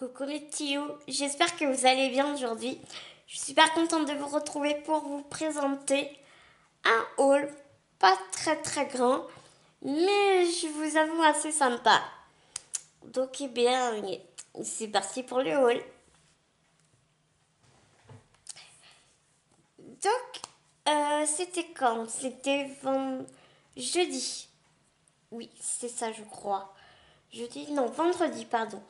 Coucou mes petits loups, j'espère que vous allez bien aujourd'hui. Je suis super contente de vous retrouver pour vous présenter un haul pas très grand, mais je vous avoue assez sympa. Donc eh bien, c'est parti pour le haul. C'était quand? C'était jeudi. Oui, c'est ça je crois. Jeudi, non, vendredi, pardon.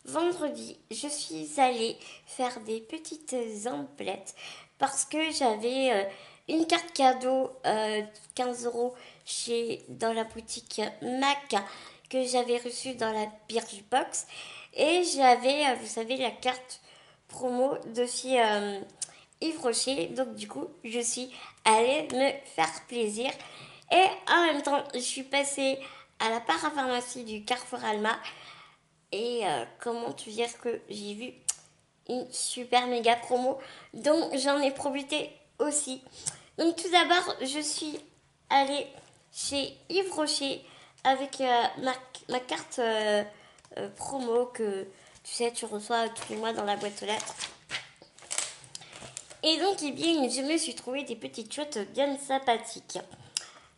Vendredi, je suis allée faire des petites emplettes parce que j'avais une carte cadeau 15 euros dans la boutique Mac que j'avais reçue dans la Birchbox. Et j'avais, vous savez, la carte promo de chez Yves Rocher. Donc du coup, je suis allée me faire plaisir. Et en même temps, je suis passée à la parapharmacie du Carrefour Alma. Et comment te dire que j'ai vu une super méga promo dont j'en ai profité aussi. Donc tout d'abord, je suis allée chez Yves Rocher avec ma carte promo que tu sais, tu reçois tous les mois dans la boîte aux lettres. Et donc, eh bien, je me suis trouvé des petites choses bien sympathiques.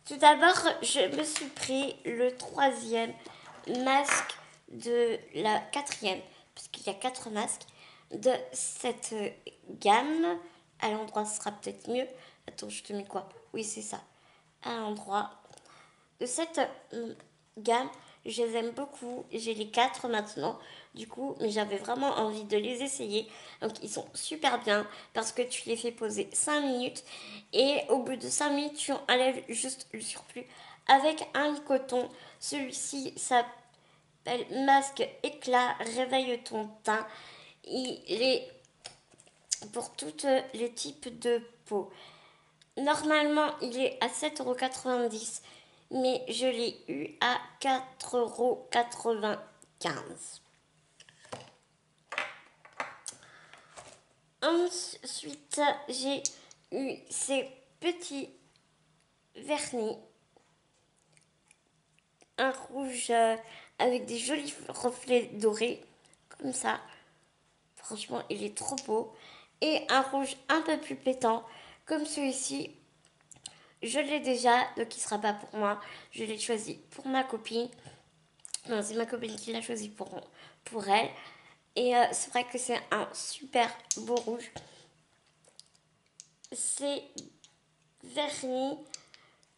Tout d'abord, je me suis pris le troisième masque de la quatrième, parce qu'il y a 4 masques, de cette gamme. À l'endroit, ce sera peut-être mieux. Attends, je te mets quoi? Oui, c'est ça. À l'endroit de cette gamme, je les aime beaucoup. J'ai les 4 maintenant, du coup, mais j'avais vraiment envie de les essayer. Donc, ils sont super bien parce que tu les fais poser 5 minutes et au bout de 5 minutes, tu enlèves juste le surplus avec un coton. Celui-ci s'appelle Masque Éclat, réveille ton teint. Il est pour tous les types de peau. Normalement, il est à 7,90 €, mais je l'ai eu à 4,95 €. Ensuite, j'ai eu ces petits vernis, un rouge avec des jolis reflets dorés, comme ça. Franchement, il est trop beau. Et un rouge un peu plus pétant, comme celui-ci. Je l'ai déjà, donc il ne sera pas pour moi. Je l'ai choisi pour ma copine. Non, c'est ma copine qui l'a choisi pour elle. Et c'est vrai que c'est un super beau rouge. Ces vernis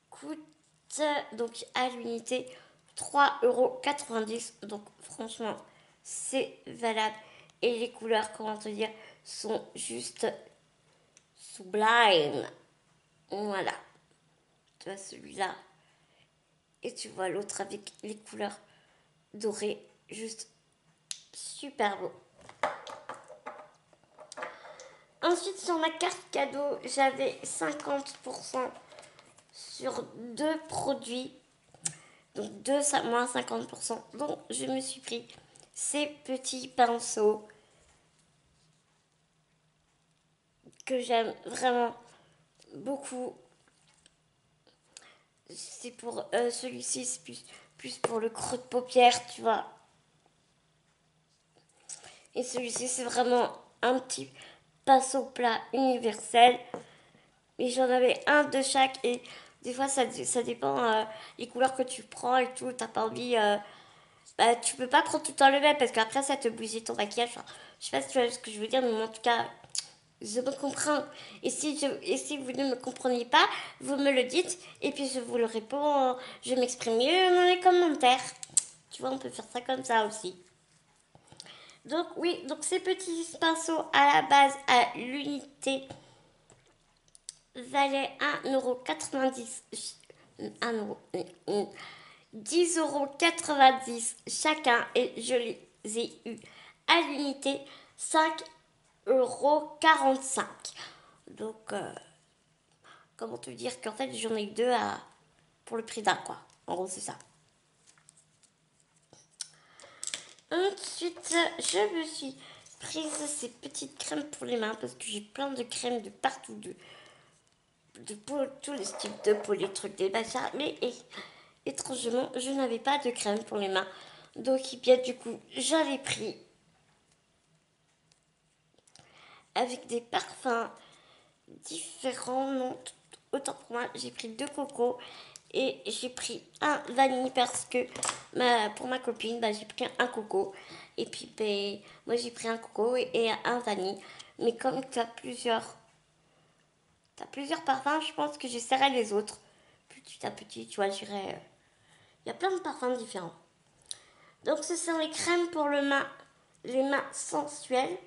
coûtent donc à l'unité 3,90 €. Donc franchement, c'est valable. Et les couleurs, comment te dire, sont juste sublimes. Voilà. Tu vois celui-là. Et tu vois l'autre avec les couleurs dorées. Juste super beau. Ensuite, sur ma carte cadeau, j'avais 50% sur 2 produits. Donc moins 50%. Donc je me suis pris ces petits pinceaux que j'aime vraiment beaucoup. C'est pour celui-ci, c'est plus pour le creux de paupière, tu vois. Et celui-ci, c'est vraiment un petit pinceau plat universel. Et j'en avais un de chaque. Et des fois, ça dépend les couleurs que tu prends et tout. T'as pas envie. Bah, tu peux pas prendre tout le temps le même parce qu'après, ça te bousille ton maquillage. Enfin, je sais pas si tu vois ce que je veux dire, mais en tout cas, je me comprends. Et si vous ne me comprenez pas, vous me le dites. Et puis, je vous le réponds. Je m'exprime mieux dans les commentaires. Tu vois, on peut faire ça comme ça aussi. Donc, oui, donc ces petits pinceaux à la base, à l'unité, valaient 1,90 €. 10,90 € chacun et je les ai eus à l'unité 5,45 €. Donc, comment te dire qu'en fait j'en ai eu deux pour le prix d'un, quoi. En gros, c'est ça. Ensuite, je me suis prise ces petites crèmes pour les mains parce que j'ai plein de crèmes de partout, de peau, tous les types de peau, les trucs, des machins. Mais étrangement, je n'avais pas de crème pour les mains. Donc, bien, du coup, j'en ai pris. avec des parfums différents. Non, autant pour moi, j'ai pris 2 cocos et j'ai pris un vanille parce que pour ma copine, j'ai pris un coco. Et puis, moi, j'ai pris un coco et un vanille. Mais comme tu as plusieurs parfums, je pense que j'essaierai les autres. Petit à petit, tu vois, j'irai. Il y a plein de parfums différents. Donc, ce sont les crèmes pour les mains sensuelles.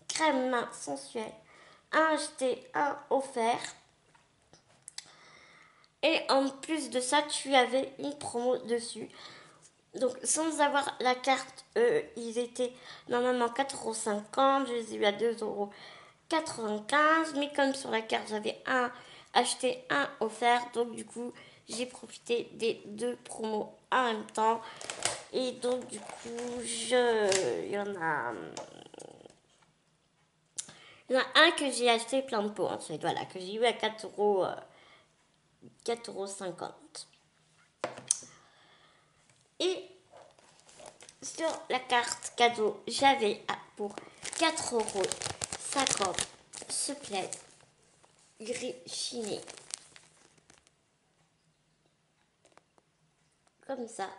Crème main sensuelle. Un acheté, un offert. Et en plus de ça, tu avais une promo dessus. Donc, sans avoir la carte, ils étaient normalement 4,50 €. Je les ai eu à 2,95 €. Mais comme sur la carte, j'avais un acheté, un offert. Donc, du coup, j'ai profité des 2 promos en même temps. Et donc, du coup, il y en a. Il y en a un que j'ai acheté plein de pots, en fait. Voilà, que j'ai eu à 4,50 €. Et sur la carte cadeau, j'avais pour 4,50 € ce plaid gris chiné. Comme ça.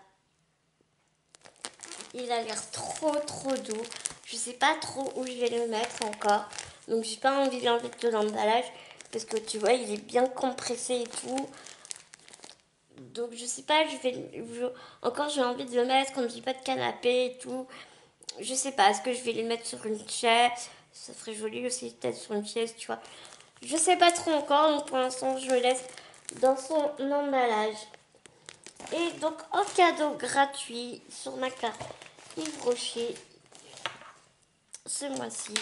Il a l'air trop doux. Je sais pas trop où je vais le mettre encore. Donc j'ai pas envie de l'enlever de l'emballage. Parce que tu vois, il est bien compressé et tout. Donc je sais pas, encore j'ai envie de le mettre comme j'ai pas de canapé et tout. Je sais pas, est-ce que je vais les mettre sur une chaise? Ça serait joli aussi peut-être sur une chaise, tu vois. Je sais pas trop encore, donc pour l'instant je le laisse dans son emballage. Et donc en cadeau gratuit sur ma carte Yves Rocher, ce mois-ci,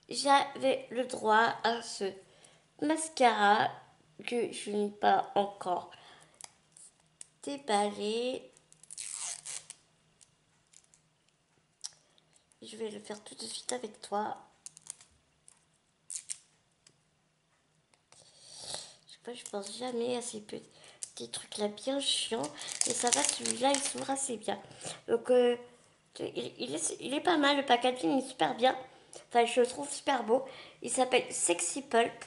j'avais le droit à ce mascara que je n'ai pas encore déballé. Je vais le faire tout de suite avec toi. Je pense jamais à ces petits trucs là bien chiants. Et ça va, celui-là il s'ouvre assez bien. Donc il est pas mal, le packaging est super bien. Enfin, je le trouve super beau. Il s'appelle Sexy Pulp.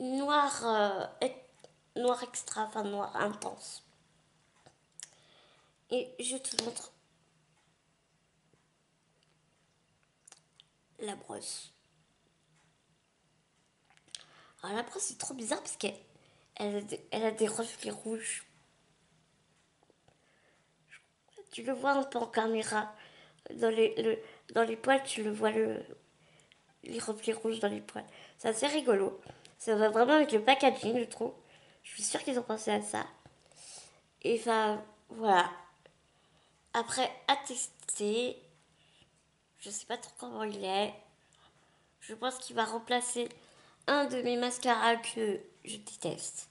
Noir extra, enfin noir intense. Et je te montre la brosse. Alors la brosse c'est trop bizarre parce elle a des reflets rouges. Tu le vois un peu en caméra. Dans les poils, tu le vois les reflets rouges dans les poils. C'est assez rigolo. Ça va vraiment avec le packaging, je trouve. Je suis sûre qu'ils ont pensé à ça. Et enfin, voilà. Après, à tester. Je sais pas trop comment il est. Je pense qu'il va remplacer un de mes mascaras que je déteste.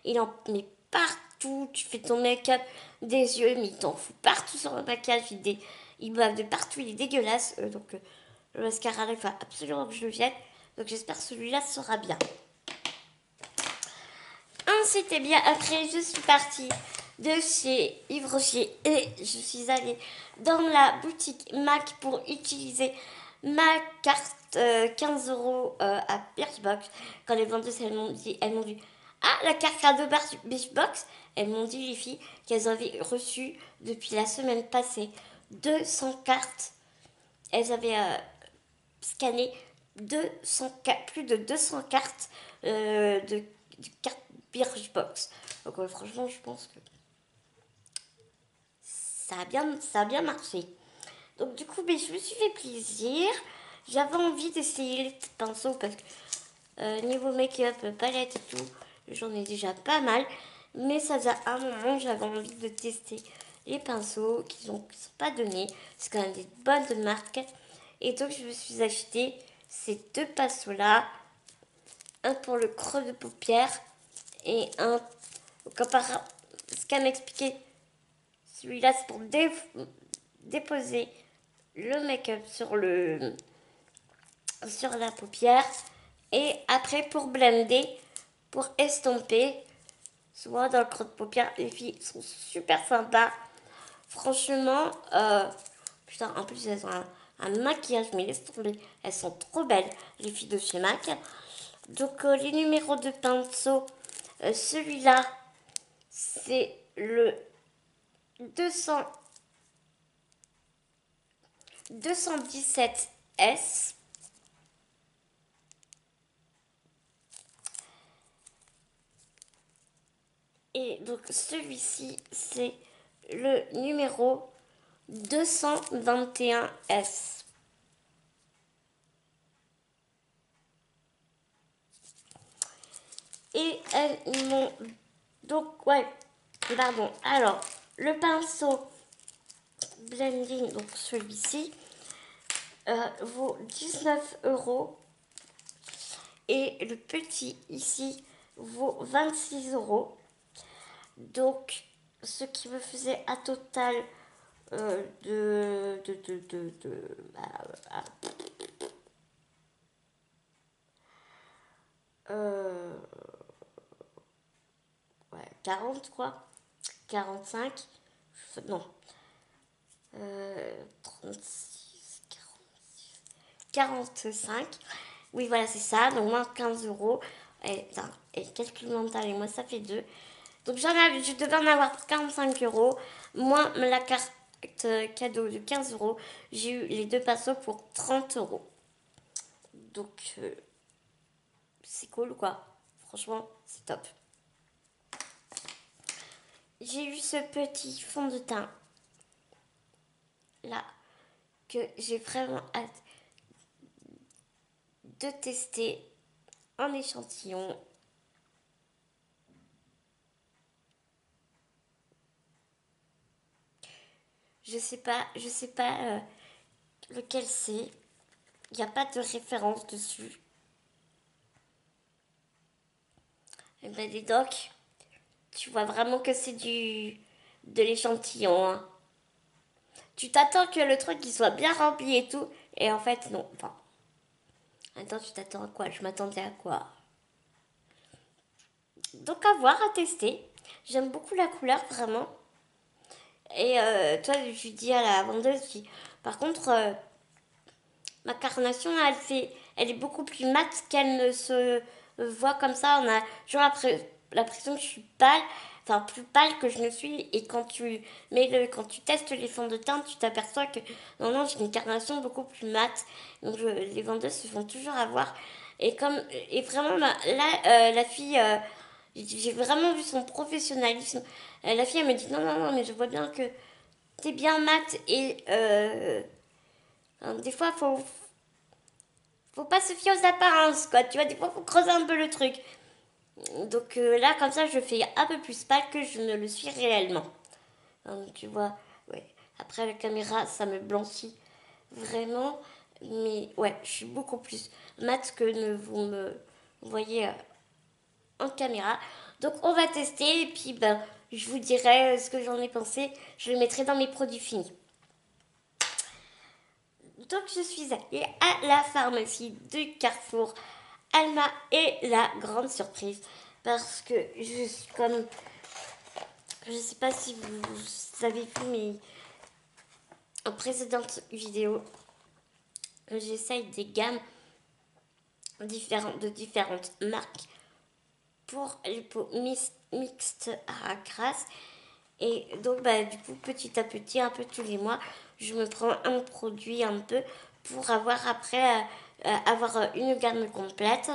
Il en met partout. Tu fais ton make-up des yeux, mais il t'en fout partout sur le maquillage. Il bave de partout, il est dégueulasse. Donc, le mascara, il faut absolument que je le jette. Donc, j'espère que celui-là sera bien. C'était bien. Après, je suis partie de chez Yves Rocher et je suis allée dans la boutique MAC pour utiliser ma carte 15 € à Birchbox. Quand les vendeuses, elles m'ont dit, ah, la carte cadeau Birchbox. Elles m'ont dit, les filles, qu'elles avaient reçu depuis la semaine passée 200 cartes. Elles avaient scanné plus de 200 cartes de cartes Birchbox. Donc franchement, je pense que ça a bien marché. Donc du coup, je me suis fait plaisir. J'avais envie d'essayer les pinceaux parce que niveau make-up, palette et tout, j'en ai déjà pas mal. Mais ça faisait un moment, j'avais envie de tester les pinceaux qui ne sont pas donnés. C'est quand même des bonnes marques. Et donc, je me suis acheté ces 2 pinceaux-là. Un pour le creux de paupière et un, ce qu'elle m'expliquait, celui-là c'est pour déposer le make-up sur la paupière et après pour blender, pour estomper, souvent dans le creux de paupière. Les filles sont super sympas. Franchement, putain, en plus elles ont un maquillage, mais laisse tomber, elles sont trop belles, les filles de chez MAC. Donc les numéros de pinceau, celui-là, c'est le 217S. Et donc celui-ci, c'est le numéro 221S. Et elles m'ont... Donc, ouais, pardon. Alors, le pinceau blending, donc celui-ci, vaut 19 €. Et le petit ici vaut 26 €. Donc, ce qui me faisait un total ouais, 40 quoi. 45. Non. 36, 45. Oui, voilà, c'est ça. Donc, moins 15 €. Et calcul mental, et moi, ça fait 2. Donc, je devais en avoir pour 45 €. Moins la carte cadeau de 15 €. J'ai eu les deux pinceaux pour 30 €. Donc, c'est cool, quoi. Franchement, c'est top. J'ai eu ce petit fond de teint là que j'ai vraiment hâte de tester en échantillon. Je sais pas lequel c'est. Il n'y a pas de référence dessus. Et ben dis donc, tu vois vraiment que c'est de l'échantillon. Hein. Tu t'attends que le truc il soit bien rempli et tout, et en fait non. Enfin, attends, tu t'attends à quoi? Je m'attendais à quoi? Donc à voir, à tester. J'aime beaucoup la couleur vraiment. Et toi, je dis à la vendeuse, par contre, ma carnation, elle est beaucoup plus mate qu'elle ne se voit comme ça. On a toujours l'impression que je suis pâle, enfin plus pâle que je ne suis. Et quand tu testes les fonds de teint, tu t'aperçois que non, j'ai une carnation beaucoup plus mate. Donc les vendeuses se font toujours avoir. Et vraiment, là, la fille, j'ai vraiment vu son professionnalisme. La fille, elle me dit non, mais je vois bien que t'es bien mat et des fois, faut pas se fier aux apparences, quoi. Tu vois, des fois, faut creuser un peu le truc. Donc là, comme ça, je fais un peu plus pâle que je ne le suis réellement. Donc, tu vois, ouais. Après, la caméra, ça me blanchit vraiment. Mais ouais, je suis beaucoup plus mat que vous me voyez en caméra. Donc, on va tester et puis, ben, je vous dirai ce que j'en ai pensé. Je le mettrai dans mes produits finis. Donc je suis allée à la pharmacie de Carrefour. Alma est la grande surprise parce que je suis comme... Je sais pas si vous avez vu mes précédentes vidéos. J'essaye des gammes de différentes marques pour les peaux mixtes à grasse. Et donc, bah, du coup, petit à petit, un peu tous les mois, je me prends un produit un peu pour avoir après avoir une gamme complète.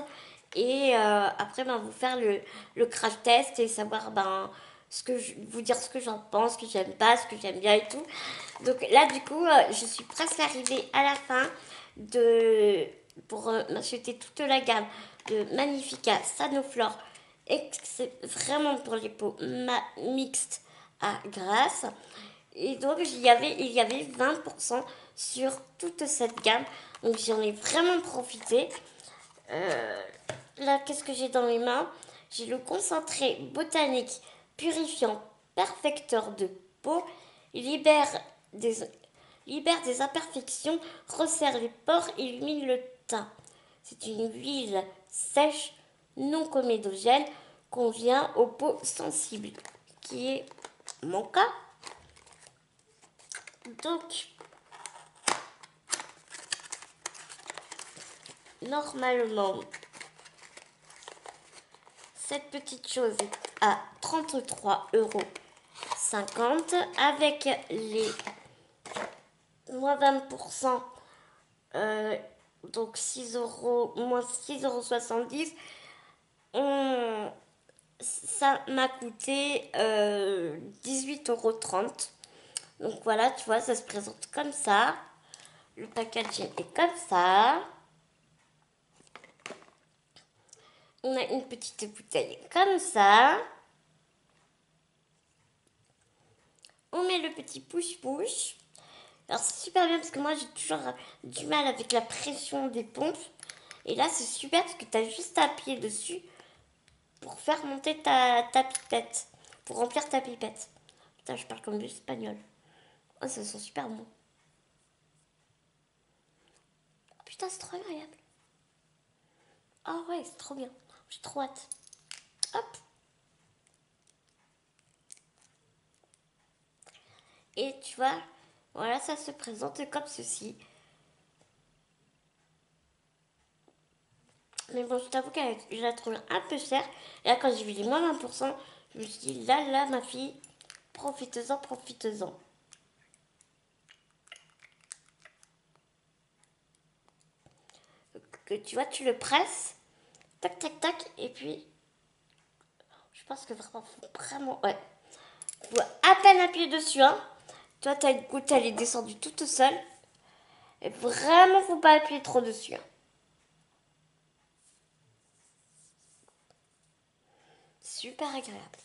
Et après, ben, vous faire le crash test et savoir vous dire ce que j'en pense, ce que j'aime pas, ce que j'aime bien et tout. Donc là, du coup, je suis presque arrivée à la fin pour m'acheter toute la gamme de Magnifica Sanoflore. Et c'est vraiment pour les peaux mixtes à grasse. Et donc, il y avait 20% sur toute cette gamme. Donc, j'en ai vraiment profité. Là, qu'est-ce que j'ai dans mes mains? J'ai le concentré botanique purifiant perfecteur de peau. Il des, libère des imperfections, resserre les pores, illumine le teint. C'est une huile sèche, non comédogène, convient aux peaux sensibles, qui est mon cas. Donc, normalement, cette petite chose est à 33,50 € avec les moins 20%, donc 6 euros, moins 6,70 €. Ça m'a coûté 18,30 €. Donc voilà, tu vois, ça se présente comme ça. Le packaging est comme ça. On a une petite bouteille comme ça. On met le petit push-push. Alors c'est super bien parce que moi j'ai toujours du mal avec la pression des pompes. Et là c'est super parce que tu as juste à appuyer dessus pour faire monter ta pipette. Pour remplir ta pipette. Putain, je parle comme l'espagnol. Oh, ça sent super bon. Oh, putain, c'est trop agréable. Ah ouais, c'est trop bien. J'ai trop hâte. Hop. Et tu vois, voilà, ça se présente comme ceci. Mais bon, je t'avoue que je la trouve un peu chère. Et là, quand j'ai vu les moins 20%, je me suis dit, là, ma fille, profite-en, profite-en. Que tu vois, tu le presses, tac, tac, tac, et puis, je pense que vraiment, ouais. Faut à peine appuyer dessus, hein. Toi, ta goutte, elle est descendue toute seule. Et vraiment, faut pas appuyer trop dessus, hein. Super agréable.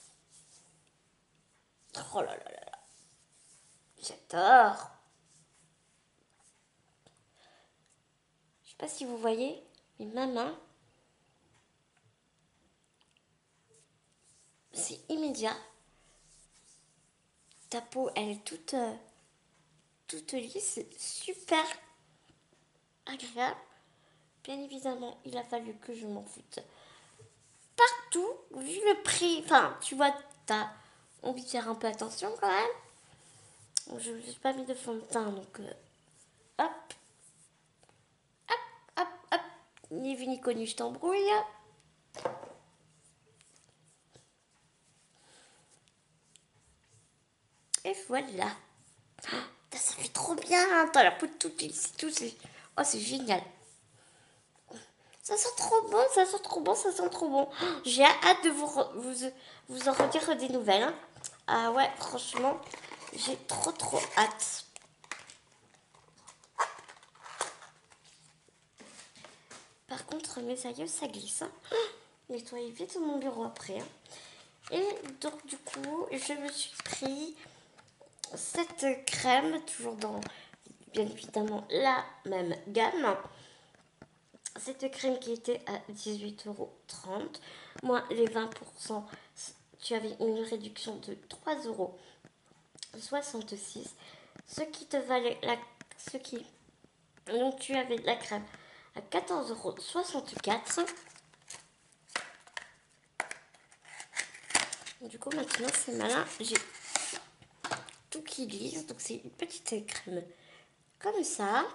Oh là là là là. J'adore. Je sais pas si vous voyez, mais ma main, c'est immédiat. Ta peau, elle est toute lisse, c'est super agréable. Bien évidemment, il a fallu que je m'en foute partout, vu le prix. Enfin, tu vois, t'as envie de faire un peu attention quand même. Je n'ai pas mis de fond de teint, donc hop, hop, hop. Ni vu ni connu, je t'embrouille. Et voilà. Ça fait trop bien. T'as la peau toute lisse, tout. Oh, c'est génial. Ça sent trop bon, ça sent trop bon, ça sent trop bon. J'ai hâte de vous en redire des nouvelles, hein. Ah ouais, franchement, j'ai trop hâte. Par contre, mes aïeux, ça glisse, hein. Nettoyez vite mon bureau après, hein. Et donc, du coup, je me suis pris cette crème, toujours dans, bien évidemment, la même gamme. Cette crème qui était à 18,30 €, moins les 20%, tu avais une réduction de 3,66 €, ce qui te valait donc tu avais la crème à 14,64 €. Du coup maintenant c'est malin, j'ai tout qui glisse, donc c'est une petite crème comme ça.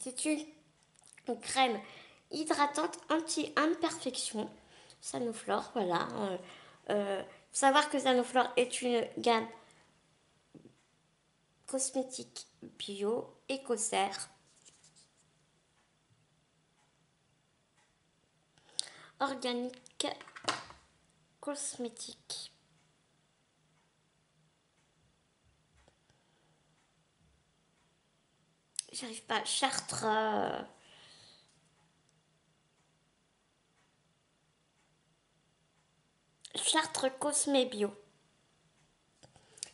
C'est une crème hydratante anti-imperfection Sanoflore, voilà. Faut savoir que Sanoflore est une gamme cosmétique bio, écossaire, organique, cosmétique. J'arrive pas. Chartres. Chartres Cosmé Bio.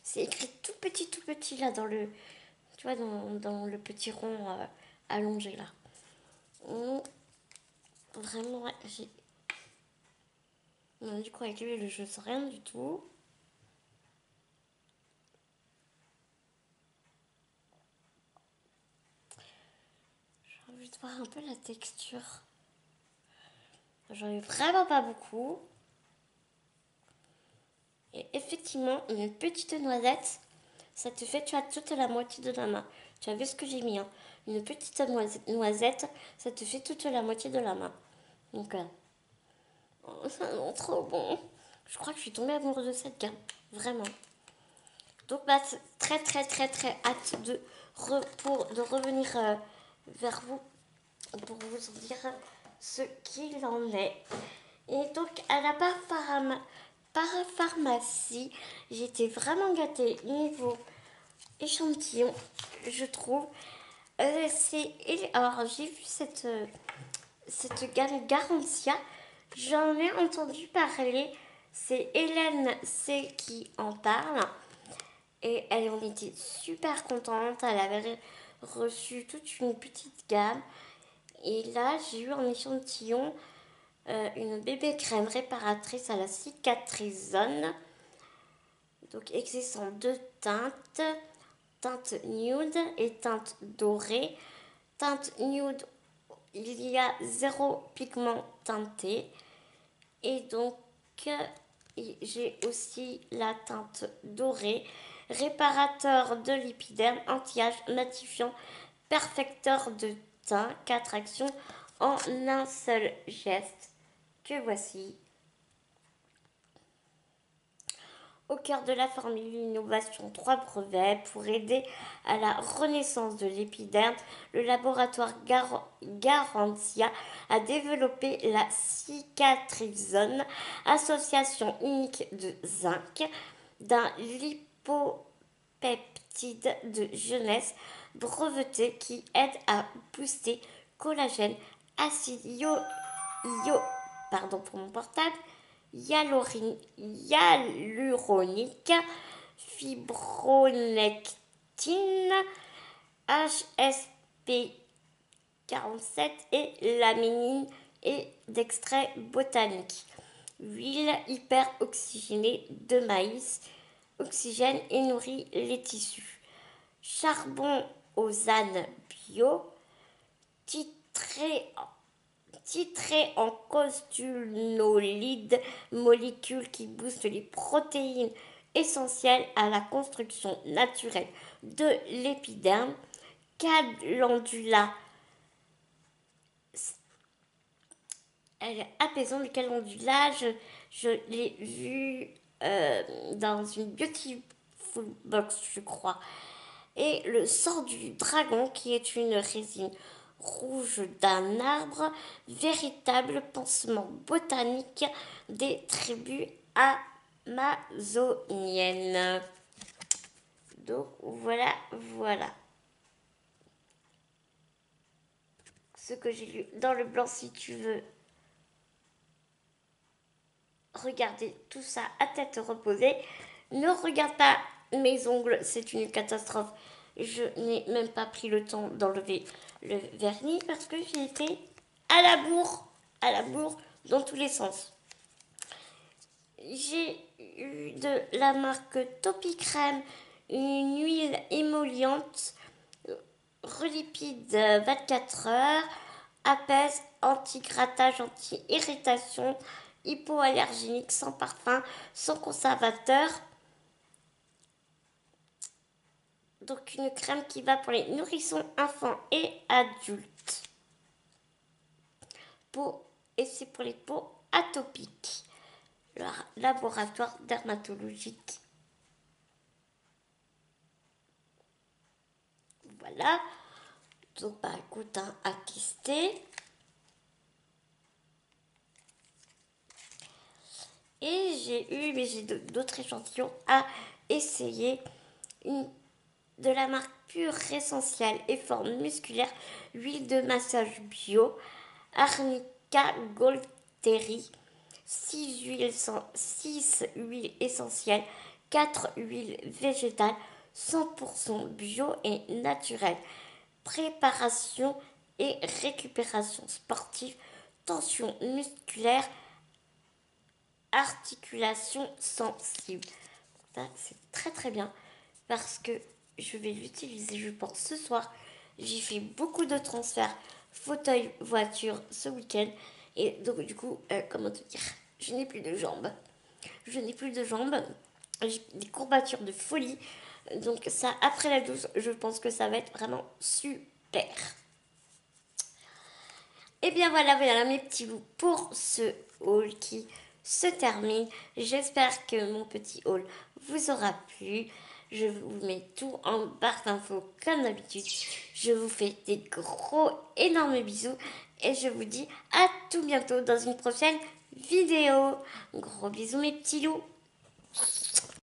C'est écrit tout petit là dans le. Tu vois, dans le petit rond allongé là. Vraiment, ouais, j'ai. Du coup, avec lui, je sais rien du tout. J'ai envie de voir un peu la texture. J'en ai vraiment pas beaucoup. Et effectivement, une petite noisette. Ça te fait, tu as toute la moitié de la main. Tu as vu ce que j'ai mis, hein? Une petite noisette, ça te fait toute la moitié de la main. Donc, oh, ça sent trop bon. Je crois que je suis tombée amoureuse de cette gamme. Vraiment. Donc, bah, c'est très, très, très, très hâte de revenir vers vous pour vous en dire ce qu'il en est. Et donc, à la parapharmacie, j'étais vraiment gâtée niveau échantillon, je trouve. Alors, j'ai vu cette gamme Garantia. J'en ai entendu parler. C'est Hélène C qui en parle. Et elle en était super contente. Elle avait reçu toute une petite gamme. Et là, j'ai eu en échantillon une bébé crème réparatrice à la cicatrisone. Donc, existant deux teintes. Teinte nude et teinte dorée. Teinte nude, il y a 0 pigment teinté. Et donc, j'ai aussi la teinte dorée. Réparateur de l'épiderme, anti-âge, matifiant, perfecteur de teint. 4 actions en un seul geste. Que voici. Au cœur de la formule innovation, 3 brevets pour aider à la renaissance de l'épiderme. Le laboratoire Garantia a développé la cicatrisone, association unique de zinc, d'un lipopeptide de jeunesse breveté qui aide à booster collagène, acide pardon pour mon portable, hyaluronique, fibronectine, HSP47 et laminine et d'extrait botanique. Huile hyper oxygénée de maïs, oxygène et nourrit les tissus. Charbon aux ânes bio, titré en costunolide, molécule qui booste les protéines essentielles à la construction naturelle de l'épiderme. Calendula, elle est apaisante. Le calendula, je l'ai vu dans une Beautiful Box, je crois. Et le sort du dragon, qui est une résine rouge d'un arbre, véritable pansement botanique des tribus amazoniennes. Donc voilà, voilà ce que j'ai lu dans le blanc. Si tu veux regarder tout ça à tête reposée, ne regarde pas mes ongles, c'est une catastrophe. Je n'ai même pas pris le temps d'enlever le vernis parce que j'ai été à la bourre dans tous les sens. J'ai eu de la marque Topicrème une huile émolliente, relipide 24 heures, apaise, anti-grattage, anti-irritation, hypoallergénique, sans parfum, sans conservateur. Donc une crème qui va pour les nourrissons, enfants et adultes. Et c'est pour les peaux atopiques. Le laboratoire dermatologique. Voilà. Donc bah écoute, hein, à tester. Et j'ai d'autres échantillons à essayer. De la marque Pure Essentielle et Forme Musculaire, huile de massage bio, Arnica Golteri, 6 huiles essentielles, 4 huiles végétales, 100% bio et naturelles. Préparation et récupération sportive, tension musculaire, articulation sensible. Ça, c'est très très bien parce que je vais l'utiliser, je pense, ce soir. J'ai fait beaucoup de transferts fauteuil-voiture ce week-end. Et donc, du coup, comment te dire, je n'ai plus de jambes. Je n'ai plus de jambes. J'ai des courbatures de folie. Donc ça, après la douche, je pense que ça va être vraiment super. Et bien voilà mes petits loups pour ce haul qui se termine. J'espère que mon petit haul vous aura plu. Je vous mets tout en barre d'infos comme d'habitude. Je vous fais des gros énormes bisous et je vous dis à tout bientôt dans une prochaine vidéo. Gros bisous mes petits loups.